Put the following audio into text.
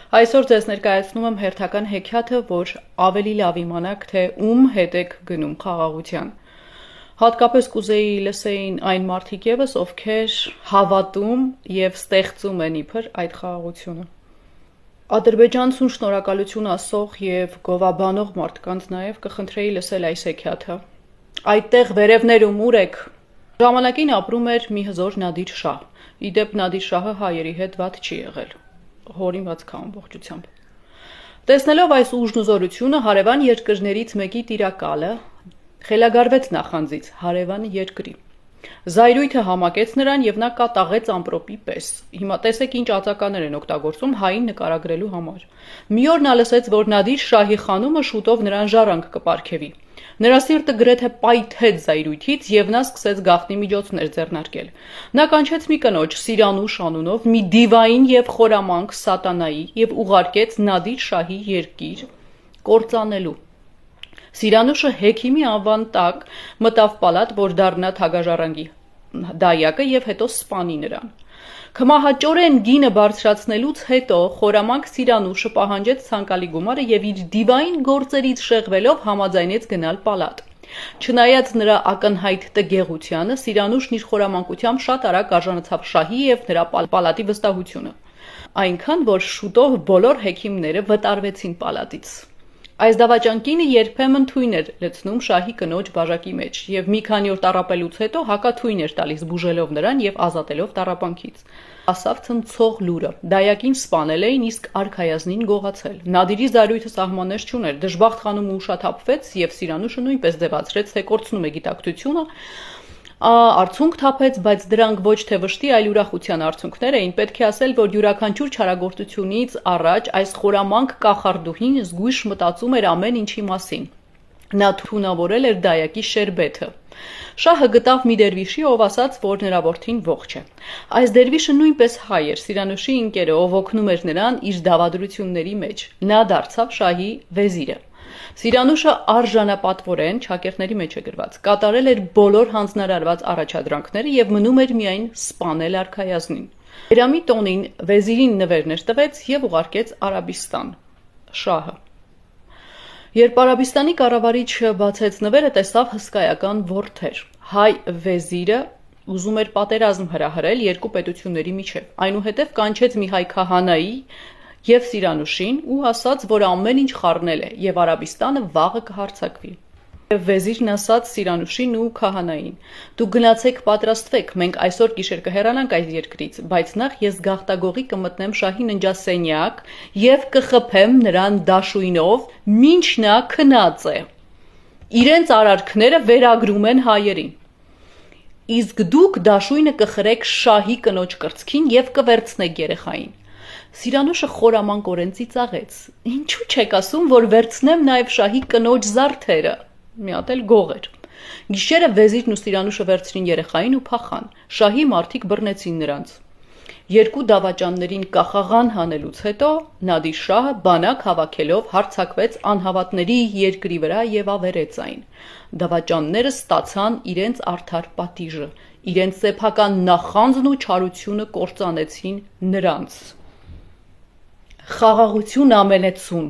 Այսօր ձեզ ներկայացնում եմ հերթական հեքիաթը, որ ավելի լավ իմանաք, թե ում հետ եք գնում խաղաղության։ Հատկապես կուզեի լսեին այն մարդիկ ևս, ովքեր հավատում և ստեղծում են իբր այդ խաղաղությունը։ Ադրբեջանցուն շնորհակալություն ասող և գովաբանող մարդկանց նաև կխնդրեի լսել այս հեքիաթը։ Այդտեղ վերևներում ուր եք։ Ժամանակին ապրում էր մի հզոր Նադիր շահ։ Իդեպ Նադիր շահը հայերի հետ վատ չի եղել։ Հորինված քա ամբողջությամբ։ Տեսնելով այս ուժն ու զորությունը, հարևան երկրներից մեկի տիրակալը խելագարվեց նախանձից հարևան երկրի։ Զայրույթը համակեց նրան և նա կատաղեց ամպրոպի պես։ Հիմա տեսեք ինչ ածականներ են օգտագործում հային նկարագրելու համար։ Մի օր նա լսեց, որ Նադիր շահի խանումը շուտով նրան ժառանգ կպարգևի։ Նրա սիրտը գրեթե պայթեց զայրույթից և նա սկսեց գաղտնի միջոցներ ձեռնարկել։ Նա կանչեց մի կնոջ Սիրանուշ անունով մի դիվային և խորամանկ սատանայի և ուղարկեց Նադիր շահի երկիր կործանելու։ Սիրանուշը հեքիմի անվան տակ մտավ պալատ, որ դառնա թագաժառանգի դայակը և հետո սպանի նրան։ Քմահաճորեն գինը բարձրացնելուց հետո խորամանկ Սիրանուշը պահանջեց ցանկալի գումարը և իր դիվային գործերից շեղվելով համաձայնեց գնալ պալատ։ Չնայած նրա ակնհայտ տգեղությանը, Սիրանուշն իր խորամանկությամբ շատ արագ արժանացավ շահի և նրա պալատի վստահությունը, այնքան որ շուտով բոլոր հեքիմները վտարվեցին պալատից։ Այս դավաճան կինը երբեմն թույն էր լցնում շահի կնոջ բաժակի մեջ և մի քանի օր տառապելուց հետո հակաթույն էր տալիս բուժելով նրան և ազատելով տառապանքից։ Ասավ ցնցող լուրը։ Դայակին սպանել էին, իսկ արքայազնին գողացել։ Նադիրի զայրույթը սահմաններ չուներ, դժբախտ խանումը ուշաթափվեց և Սիրանուշը նույնպես ձևացրեց, թե կորցնում է գիտակցությունը, արցունք թափեց, բայց դրանք ոչ թե վշտի, այլ ուրախության արցունքներ էին։ Պետք է ասել, որ յուրաքանչյուր չարագործությունից առաջ այս խորամանկ կախարդուհին զգույշ մտածում էր ամեն ինչի մասին։ Նա թունավորել էր դայակի շերբեթը։ Շահը գտավ մի դերվիշի, ով ասաց, որ նրա որդին ողջ է։ Այս դերվիշը նույնպես հայ էր, Սիրանուշի ընկերը, ով օգնում էր նրան իր դավադրությունների մեջ։ Նա դարձավ շահի վեզիրը։ Սիրանուշը արժանապատվորեն չակերտների մեջ է գրված, կատարել էր բոլոր հանձնարարված առաջադրանքները և մնում էր միայն սպանել արքայազնին։ Բերամի տոնին վեզիրին նվերներ տվեց և ուղարկեց Արաբիստան։ Շահը Երբ Արաբիստանի կառավարիչը բացեց նվերը, տեսավ հսկայական որդեր։ Հայ վեզիրը ուզում էր պատերազմ հրահրել երկու պետությունների միջև, այնուհետև կանչեց մի հայ քահանայի և Սիրանուշին ու ասաց, որ ամեն ինչ խառնել է և Արաբիստանը վաղը կհարձակվի։ Եվ վեզիրն ասաց Սիրանուշին ու քահանային. «Դուք գնացեք պատրաստվեք, մենք այսօր գիշեր կհեռանանք այս երկրից, բայց նախ ես գաղտագողի կմտնեմ շահի ննջասենյակ և կխփեմ նրան դաշույնով, մինչ նա քնած է։ Իրենց արարքները վերագրում են հայերին։ Իսկ դուք դաշույնը կխրեք շահի կնոջ կրծքին և կվերցնեք երեխային»։ Սիրանուշը խորամանկորեն ծիծաղեց. «Ինչու չեք ասում, որ վերցնեմ նաև շահի կնոջ զարդերը»։ Մի հատ էլ գող էր։ Գիշերը վեզիրն ու Սիրանուշը վերցրին երեխային ու փախան։ Շահի մարդիկ բռնեցին նրանց։ Երկու դավաճաններին կախաղան հանելուց հետո Նադիր շահը բանակ հավաքելով հարձակվեց անհավատների երկրի վրա և ավերեց այն։ Դավաճանները ստացան իրենց արդար պատիժը, իրենց սեփական նախանձն ու չարությունը կործանեցին նրանց։ Խաղաղություն ամենեցուն։